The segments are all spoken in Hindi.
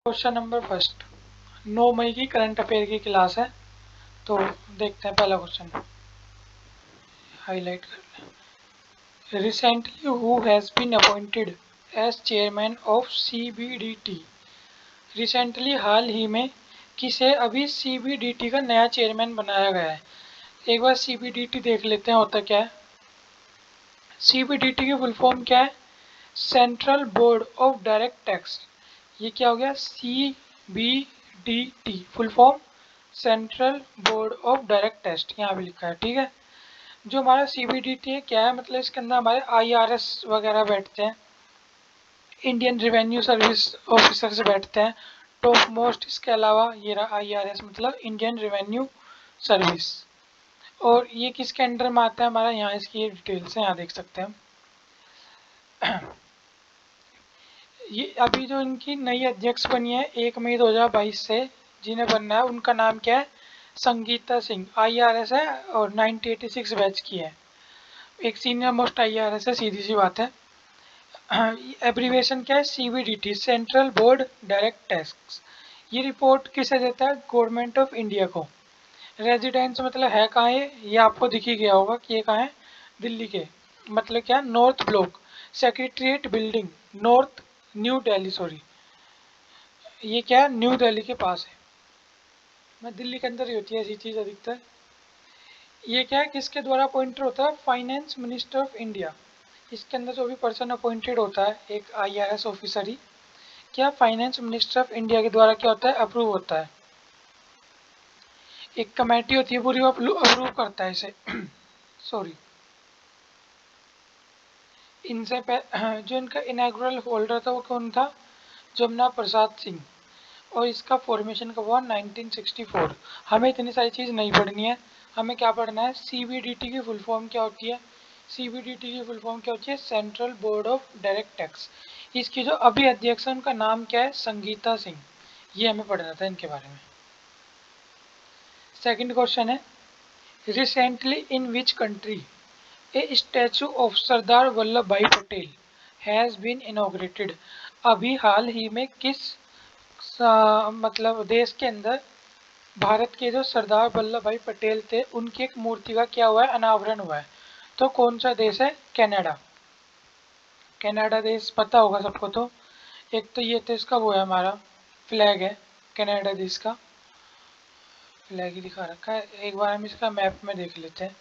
क्वेश्चन नंबर फर्स्ट 9 मई की करंट अफेयर की क्लास है। तो देखते हैं पहला क्वेश्चन, हाईलाइट कर लें। Recently who has been appointed as chairman of CBDT. Recently हाल ही में किसे अभी सीबीडीटी का नया चेयरमैन बनाया गया है। एक बार सीबीडीटी देख लेते हैं होता क्या है। सीबीडीटी की फुल फॉर्म क्या है? Central board of direct tax. ये क्या हो गया? CBDT full form central board of direct tax, यहाँ भी लिखा है। ठीक है, जो हमारा CBDT है क्या है, मतलब इसके अंदर हमारे IRS वगैरह बैठते हैं, इंडियन रिवेन्यू सर्विस ऑफिसर्स बैठते हैं टॉप मोस्ट। इसके अलावा ये रहा IRS मतलब इंडियन रिवेन्यू सर्विस। और ये किसके अंडर में आता है हमारा, यहाँ इसकी डिटेल्स है, यहाँ देख सकते हैं हम। ये अभी जो इनकी नई अध्यक्ष बनी है 1 मई 2022 से, जिन्हें बनना है उनका नाम क्या है? संगीता सिंह। IRS है और 1986 बैच की है, एक सीनियर मोस्ट IRS है, सीधी सी बात है। एब्रीवेशन क्या है? CBDT central board direct tax. ये रिपोर्ट किसे देता है? गवर्नमेंट ऑफ इंडिया को। रेजिडेंस मतलब है कहाँ ये आपको दिख ही गया होगा कि ये कहाँ है, दिल्ली के। मतलब क्या? North block secretariat building, north new Delhi, sorry ये क्या है, न्यू दिल्ली के पास है। मैं दिल्ली के अंदर ही होती है ऐसी चीज़ अधिकतर। ये क्या है, किसके द्वारा अपॉइंटेड होता है? Finance minister of India. इसके अंदर जो भी पर्सन अपॉइंटेड होता है एक IRS ऑफिसर ही, क्या फाइनेंस मिनिस्टर ऑफ इंडिया के द्वारा क्या होता है? अप्रूव होता है। एक कमेटी होती है पूरी, वो अप्रूव करता है इसे। सॉरी, इनसे जो इनका इनॉग्रल होल्डर था वो कौन था? जमुना प्रसाद सिंह। और इसका फॉर्मेशन कब हुआ? 1964। हमें इतनी सारी चीज़ नहीं पढ़नी है, हमें क्या पढ़ना है? CBDT की फुल फॉर्म क्या होती है? CBDT की फुल फॉर्म क्या होती है? Central board of direct tax. इसकी जो अभी अध्यक्ष है उनका नाम क्या है? संगीता सिंह। ये हमें पढ़ना था इनके बारे में। सेकंड क्वेश्चन है, recently in which country a statue of Sardar Vallabhbhai Patel has been inaugurated. अभी हाल ही में किस मतलब देश के अंदर भारत के जो सरदार वल्लभ भाई पटेल थे उनकी एक मूर्ति का क्या हुआ है? अनावरण हुआ है। तो कौन सा देश है? कनाडा। कनाडा देश पता होगा सबको। तो एक तो ये तो इसका वो है, हमारा फ्लैग है कनाडा देश का, फ्लैग ही दिखा रखा है। एक बार हम इसका मैप में देख लेते हैं।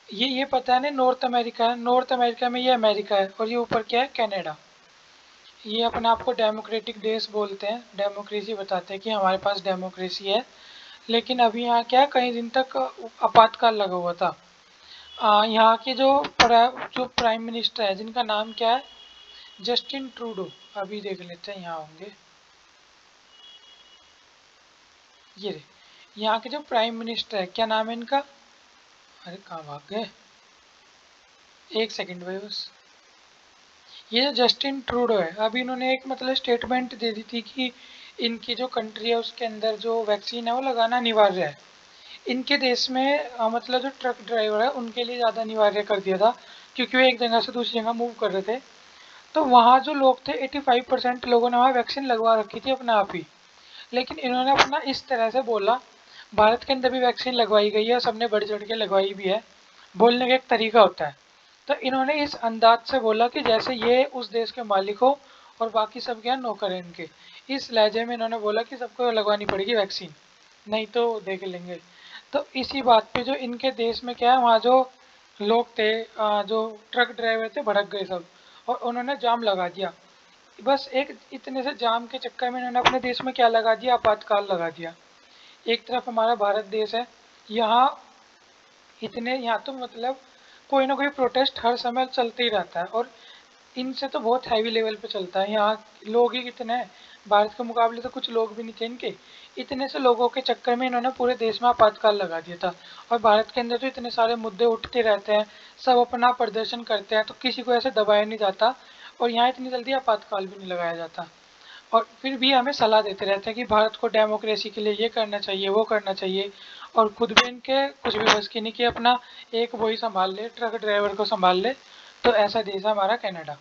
ये पता है ना, नॉर्थ अमेरिका है, नॉर्थ अमेरिका में ये अमेरिका है, और ये ऊपर क्या है? कनाडा। ये अपने आप को डेमोक्रेटिक देश बोलते हैं, डेमोक्रेसी बताते हैं कि हमारे पास डेमोक्रेसी है। लेकिन अभी यहाँ क्या है, कई दिन तक आपातकाल लगा हुआ था। यहाँ के जो प्राइम मिनिस्टर है जिनका नाम क्या है? Justin Trudeau. अभी देख लेते हैं, यहाँ होंगे ये यहाँ के जो प्राइम मिनिस्टर है, क्या नाम है इनका? अरे कहाँ भाग गए, एक सेकंड भाई बस। ये जो जस्टिन ट्रूडो है, अभी इन्होंने एक मतलब स्टेटमेंट दे दी थी कि इनकी जो कंट्री है उसके अंदर जो वैक्सीन है वो लगाना अनिवार्य है। इनके देश में मतलब जो ट्रक ड्राइवर है उनके लिए ज़्यादा अनिवार्य कर दिया था, क्योंकि वो एक जगह से दूसरी जगह मूव कर रहे थे। तो वहाँ जो लोग थे 85% लोगों ने वहाँ वैक्सीन लगवा रखी थी अपने आप ही। लेकिन इन्होंने अपना इस तरह से बोला, भारत के अंदर भी वैक्सीन लगवाई गई है, सबने बढ़ चढ़ के लगवाई भी है, बोलने का एक तरीका होता है। तो इन्होंने इस अंदाज से बोला कि जैसे ये उस देश के मालिक हो और बाकी सब क्या नौकर हैं इनके। इस लहजे में इन्होंने बोला कि सबको लगवानी पड़ेगी वैक्सीन, नहीं तो देख लेंगे। तो इसी बात पे जो इनके देश में क्या है, वहाँ जो लोग थे, जो ट्रक ड्राइवर थे, भड़क गए सब और उन्होंने जाम लगा दिया। बस एक इतने से जाम के चक्कर में इन्होंने अपने देश में क्या लगा दिया? आपातकाल लगा दिया। एक तरफ हमारा भारत देश है, यहाँ इतने यहाँ तो मतलब कोई ना कोई प्रोटेस्ट हर समय चलते ही रहता है, और इनसे तो बहुत हैवी लेवल पे चलता है। यहाँ लोग ही कितने हैं, भारत के मुकाबले तो कुछ लोग भी नहीं थे इनके। इतने से लोगों के चक्कर में इन्होंने पूरे देश में आपातकाल लगा दिया था। और भारत के अंदर तो इतने सारे मुद्दे उठते रहते हैं, सब अपना प्रदर्शन करते हैं, तो किसी को ऐसे दबाया नहीं जाता, और यहाँ इतनी जल्दी आपातकाल भी नहीं लगाया जाता। और फिर भी हमें सलाह देते रहते हैं कि भारत को डेमोक्रेसी के लिए ये करना चाहिए, वो करना चाहिए, और खुद भी इनके कुछ भी बस की नहीं कि अपना एक वही संभाल ले, ट्रक ड्राइवर को संभाल ले। तो ऐसा देश है हमारा कनाडा।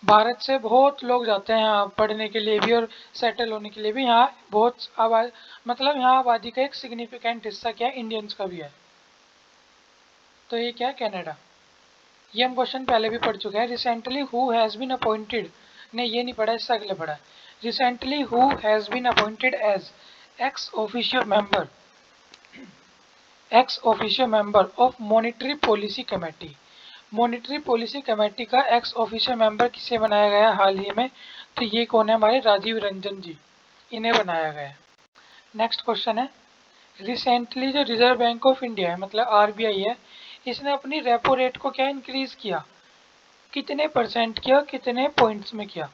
भारत से बहुत लोग जाते हैं यहाँ पढ़ने के लिए भी और सेटल होने के लिए भी। यहाँ बहुत आबादी, मतलब यहाँ आबादी का एक सिग्निफिकेंट हिस्सा क्या है, इंडियंस का भी है। तो ये क्या है, कनाडा। ये हम क्वेश्चन पहले भी पढ़ चुके हैं। Recently who has been appointed, नहीं ये नहीं पढ़ा, इससे अगले पढ़ा है। Recently who has been appointed as ex officio member, ex officio member of monetary policy committee. मॉनिटरी पॉलिसी कमेटी का एक्स ऑफिशियो मेंबर किसे बनाया गया हाल ही में, तो ये कौन है, हमारे राजीव रंजन जी, इन्हें बनाया गया है। नेक्स्ट क्वेश्चन है, रिसेंटली जो रिजर्व बैंक ऑफ इंडिया है, मतलब आरबीआई है, इसने अपनी रेपो रेट को क्या इंक्रीज किया, कितने परसेंट किया, कितने पॉइंट्स में किया।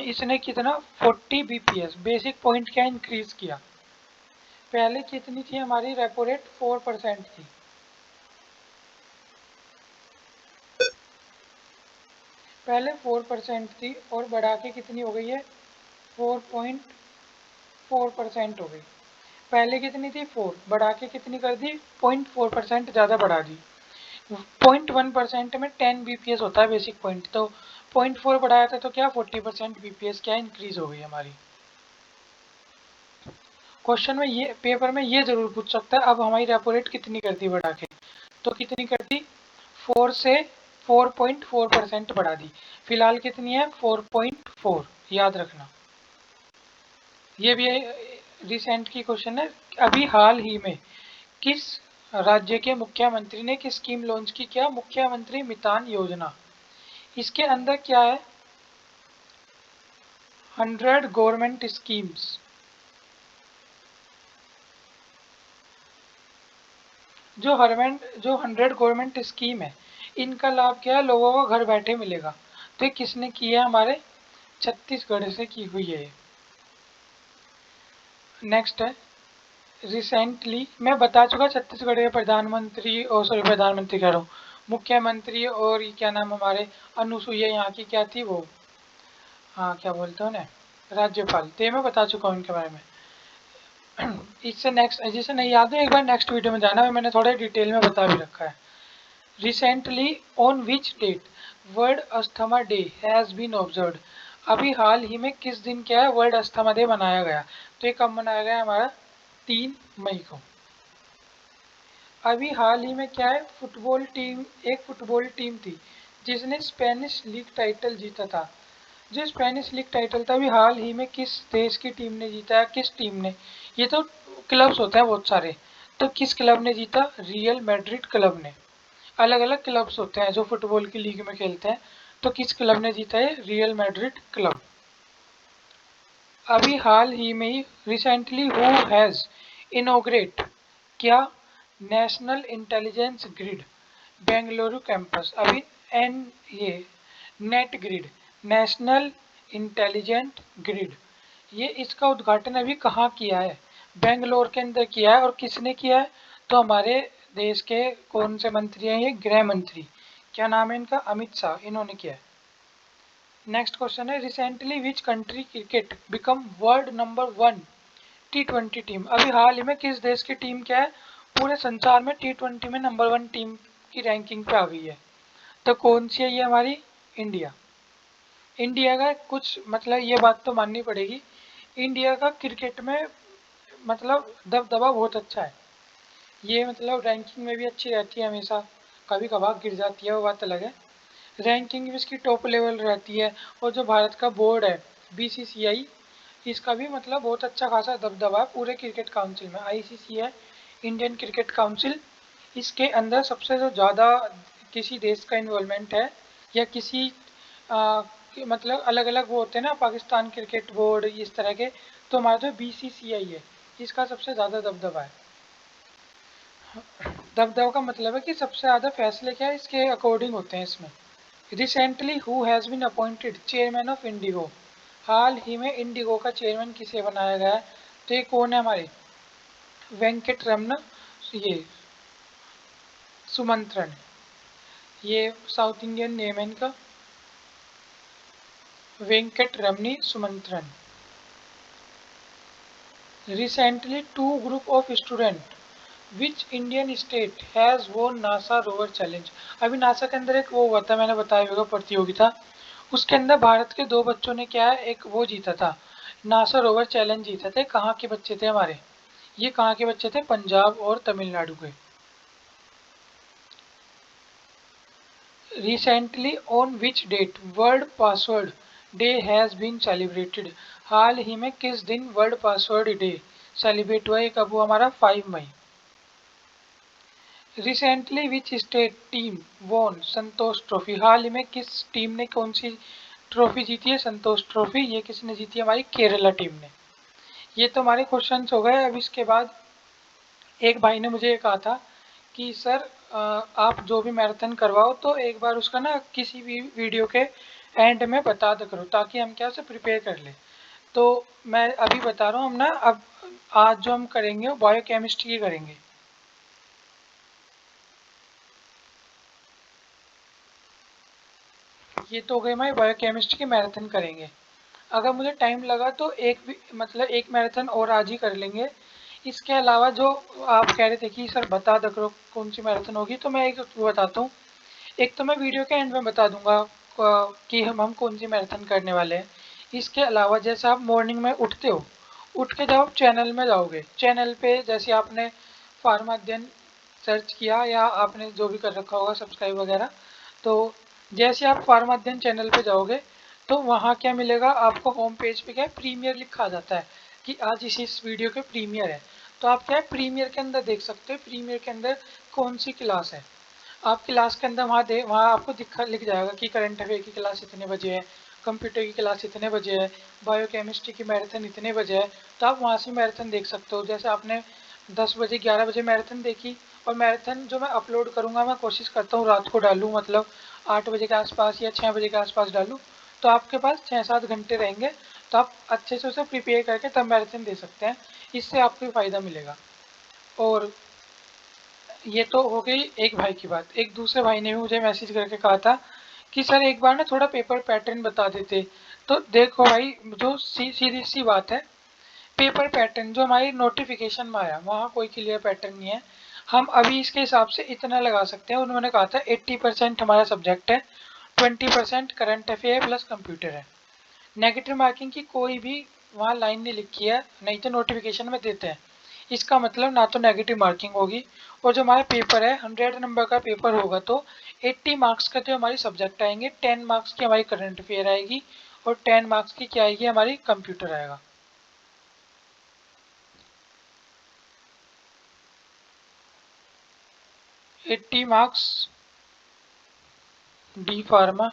इसने कितना 40 बीपीएस बेसिक पॉइंट क्या इंक्रीज किया। पहले कितनी थी हमारी रेपो रेट, 4% थी। पहले 4% थी और बढ़ा के कितनी हो गई है, 4.4% हो गई। पहले कितनी थी 4, बढ़ा के कितनी कर दी, 0.4% ज़्यादा बढ़ा दी। 0.1% में 10 बीपीएस होता है बेसिक पॉइंट, तो 0.4 बढ़ाया था तो क्या 40% बीपीएस क्या इंक्रीज हो गई हमारी। क्वेश्चन में ये, पेपर में ये जरूर पूछ सकता है, अब हमारी रेपो रेट कितनी कर दी बढ़ा के, तो कितनी कर दी, 4 से 4.4% बढ़ा दी। फिलहाल कितनी है, 4.4, याद रखना। ये भी रिसेंट की क्वेश्चन है, अभी हाल ही में किस राज्य के मुख्यमंत्री ने किस स्कीम लॉन्च की, क्या, मुख्यमंत्री मितान योजना। इसके अंदर क्या है, 100 गवर्नमेंट स्कीम्स, जो 100 गवर्नमेंट स्कीम है, इनका लाभ क्या है, लोगों को घर बैठे मिलेगा। तो ये किसने की है, हमारे छत्तीसगढ़ से की हुई है। नेक्स्ट है, रिसेंटली मैं बता चुका छत्तीसगढ़ के प्रधानमंत्री, और सॉरी प्रधानमंत्री कह रहा हूँ, मुख्यमंत्री, और ये क्या नाम हमारे अनुसुईया यहाँ की क्या थी वो, हाँ क्या बोलते हैं उन्हें, राज्यपाल। तो ये मैं बता चुका हूँ इनके बारे में। इससे नेक्स्ट, जिसे नहीं याद है एक बार नेक्स्ट वीडियो में जाना, मैंने थोड़ा डिटेल में बता भी रखा है। Recently on which date World Asthma Day has been observed, अभी हाल ही में किस दिन क्या है वर्ल्ड अस्थमा डे मनाया गया। तो ये कब मनाया गया हमारा, 3 मई को। अभी हाल ही में क्या है, फुटबॉल टीम, एक फुटबॉल टीम थी जिसने स्पेनिश लीग टाइटल जीता था। जो स्पेनिश लीग टाइटल था, अभी हाल ही में किस देश की टीम ने जीता है, किस टीम ने, ये तो क्लब्स होते हैं बहुत सारे, तो किस क्लब ने जीता, रियल मैड्रिड क्लब ने। अलग अलग क्लब्स होते हैं जो फुटबॉल की लीग में खेलते हैं, तो किस क्लब ने जीता है, रियल मैड्रिड क्लब। अभी हाल ही में ही रिसेंटली हु हैज़ इनोग्रेट, क्या, national intelligence grid Bengaluru campus. अभी एन ये net grid, national intelligent grid, ये इसका उद्घाटन अभी कहाँ किया है, बेंगलोर के अंदर किया है। और किसने किया है, तो हमारे देश के कौन से मंत्री हैं, ये गृह मंत्री, क्या नाम है इनका, अमित शाह, इन्होंने किया है। नेक्स्ट क्वेश्चन है, recently which country cricket become world number 1 T20 team, अभी हाल ही में किस देश की टीम क्या है, पूरे संसार में T20 में नंबर 1 टीम की रैंकिंग पे आ गई है। तो कौन सी है ये, हमारी इंडिया। इंडिया का कुछ मतलब ये बात तो माननी पड़ेगी, इंडिया का क्रिकेट में मतलब दबदबा बहुत अच्छा है। ये मतलब रैंकिंग में भी अच्छी रहती है हमेशा, कभी कभार गिर जाती है वो बात अलग है, रैंकिंग भी इसकी टॉप लेवल रहती है। और जो भारत का बोर्ड है बीसीसीआई, इसका भी मतलब बहुत अच्छा खासा दबदबा है पूरे क्रिकेट काउंसिल में। आईसीसी है, इंडियन क्रिकेट काउंसिल, इसके अंदर सबसे जो ज़्यादा किसी देश का इन्वॉल्वमेंट है, या किसी मतलब अलग अलग वो होते हैं ना, पाकिस्तान क्रिकेट बोर्ड इस तरह के, तो हमारा जो बीसीसीआई है इसका सबसे ज़्यादा दबदबा है। दबदबा का मतलब है कि सबसे ज़्यादा फैसले क्या है इसके अकॉर्डिंग होते हैं इसमें। Recently who has been appointed chairman of IndiGo, हाल ही में इंडिगो का चेयरमैन किसे बनाया गया है, तो ये कौन है, हमारे वेंकट रमन, ये सुमंत्रन, ये साउथ इंडियन नेम है इनका, Venkat Ramani Sumantran. Recently 2 group of student which Indian state has won NASA rover challenge, अभी नासा के अंदर एक वो हुआ था, मैंने बताया होगा प्रतियोगिता, उसके अंदर भारत के 2 बच्चों ने क्या है, एक वो जीता था, नासा रोवर चैलेंज जीता थे। कहाँ के बच्चे थे हमारे, ये कहाँ के बच्चे थे, पंजाब और तमिलनाडु के। Recently on which date world password day has been celebrated. हाल ही में किस दिन वर्ल्ड पासवर्ड डे सेलिब्रेट हुआ, ये कब हुआ हमारा, 5 मई। रिसेंटली विच स्टेट टीम वोन संतोष ट्रॉफी। हाल ही में किस टीम ने कौन सी ट्रॉफी जीती है, संतोष ट्रॉफी। ये किसने जीती है, हमारी केरला टीम ने। ये तो हमारे क्वेश्चंस हो गए। अब इसके बाद एक भाई ने मुझे ये कहा था कि सर आप जो भी मैराथन करवाओ तो एक बार उसका ना किसी भी वीडियो के एंड में बता दो करो, ताकि हम क्या उसे प्रिपेयर कर लें। तो मैं अभी बता रहा हूँ, हम ना अब आज जो हम करेंगे वो बायोकेमिस्ट्री की करेंगे। ये तो हो गई हमारी बायोकेमिस्ट्री की मैराथन करेंगे। अगर मुझे टाइम लगा तो मतलब एक मैराथन और आज ही कर लेंगे। इसके अलावा जो आप कह रहे थे कि सर बता दो करो कौन सी मैराथन होगी, तो मैं एक बताता हूँ। एक तो मैं वीडियो के एंड में बता दूंगा कि हम कौन सी मैराथन करने वाले हैं। इसके अलावा जैसे आप मॉर्निंग में उठते हो, उठ के जब आप चैनल में जाओगे, चैनल पे जैसे आपने फार्मा अध्ययन सर्च किया या आपने जो भी कर रखा होगा सब्सक्राइब वगैरह, तो जैसे आप फार्मा अध्ययन चैनल पे जाओगे तो वहाँ क्या मिलेगा आपको, होम पेज पे क्या है, प्रीमियर लिखा जाता है कि आज इस वीडियो के प्रीमियर है। तो आप क्या है प्रीमियर के अंदर देख सकते हो, प्रीमियर के अंदर कौन सी क्लास है। आप क्लास के अंदर वहाँ आपको लिख जाएगा कि करंट अफेयर की क्लास इतने बजे है, कंप्यूटर की क्लास इतने बजे है, बायोकेमिस्ट्री की मैराथन इतने बजे है। तो आप वहाँ से मैराथन देख सकते हो। जैसे आपने 10 बजे 11 बजे मैराथन देखी, और मैराथन जो मैं अपलोड करूँगा मैं कोशिश करता हूँ रात को डालूँ, मतलब 8 बजे के आसपास या 6 बजे के आसपास डालूँ। तो आपके पास 6-7 घंटे रहेंगे, तो आप अच्छे से उसे प्रिपेयर करके तब मैराथन दे सकते हैं। इससे आपको फ़ायदा मिलेगा। और ये तो हो गई एक भाई की बात। एक दूसरे भाई ने भी मुझे मैसेज करके कहा था कि सर एक बार ना थोड़ा पेपर पैटर्न बता देते। तो देखो भाई, जो सीधी सी बात है, पेपर पैटर्न जो हमारी नोटिफिकेशन में आया वहाँ कोई क्लियर पैटर्न नहीं है। हम अभी इसके हिसाब से इतना लगा सकते हैं, उन्होंने कहा था 80% हमारा सब्जेक्ट है, 20% करंट अफेयर प्लस कंप्यूटर है। नेगेटिव मार्किंग की कोई भी वहाँ लाइन नहीं लिखी है, नहीं तो नोटिफिकेशन में देते हैं। इसका मतलब ना तो नेगेटिव मार्किंग होगी, और जो हमारा पेपर है 100 नंबर का पेपर होगा तो 80 मार्क्स का जो हमारी सब्जेक्ट आएंगे, 10 मार्क्स की हमारी करंट अफेयर आएगी, और 10 मार्क्स की क्या आएगी, हमारी कंप्यूटर आएगा। 80 मार्क्स डी फार्मा,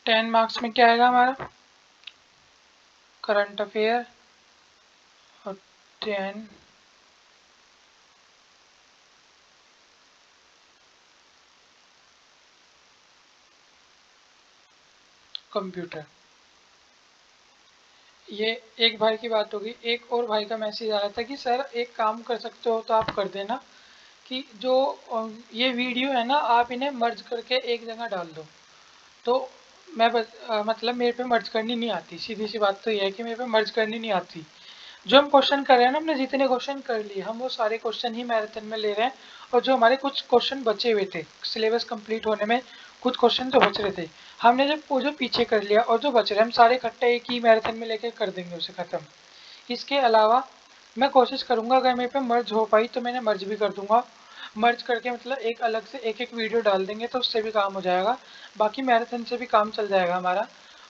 10 मार्क्स में क्या आएगा हमारा, करंट अफेयर, और 10 कंप्यूटर। ये एक भाई की बात होगी। एक और भाई का मैसेज आया था कि सर एक काम कर सकते हो तो आप कर देना कि जो ये वीडियो है ना आप इन्हें मर्ज करके एक जगह डाल दो। तो मतलब मेरे पे मर्ज करनी नहीं आती, सीधी सी बात तो ये है कि मेरे पे मर्ज करनी नहीं आती। जो हम क्वेश्चन कर रहे हैं ना, हमने जितने क्वेश्चन कर लिए हम वो सारे क्वेश्चन ही मैराथन में ले रहे हैं। और जो हमारे कुछ क्वेश्चन बचे हुए थे सिलेबस कंप्लीट होने में, कुछ क्वेश्चन जो बच रहे थे, हमने जब वो जो पीछे कर लिया, और जो बच रहे हम सारे इकट्ठे एक ही मैराथन में लेके कर देंगे उसे ख़त्म। इसके अलावा मैं कोशिश करूँगा अगर मेरे पे मर्ज हो पाई तो मैंने मर्ज भी कर दूंगा। मर्ज करके मतलब एक अलग से एक एक वीडियो डाल देंगे तो उससे भी काम हो जाएगा, बाकी मैराथन से भी काम चल जाएगा हमारा।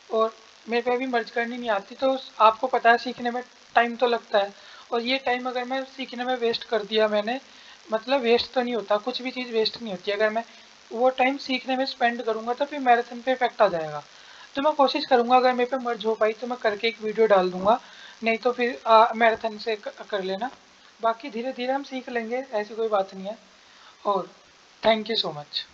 और मेरे पे अभी मर्ज करनी नहीं आती, तो आपको पता है सीखने में टाइम तो लगता है, और ये टाइम अगर मैं सीखने में वेस्ट कर दिया मैंने, मतलब वेस्ट तो नहीं होता, कुछ भी चीज़ वेस्ट नहीं होती, अगर मैं वो टाइम सीखने में स्पेंड करूँगा तो फिर मैराथन पे इफेक्ट आ जाएगा। तो मैं कोशिश करूँगा अगर मेरे पे मर्ज हो पाई तो मैं करके एक वीडियो डाल दूंगा, नहीं तो फिर मैराथन से कर लेना। बाकी धीरे धीरे हम सीख लेंगे, ऐसी कोई बात नहीं है। और थैंक यू सो मच।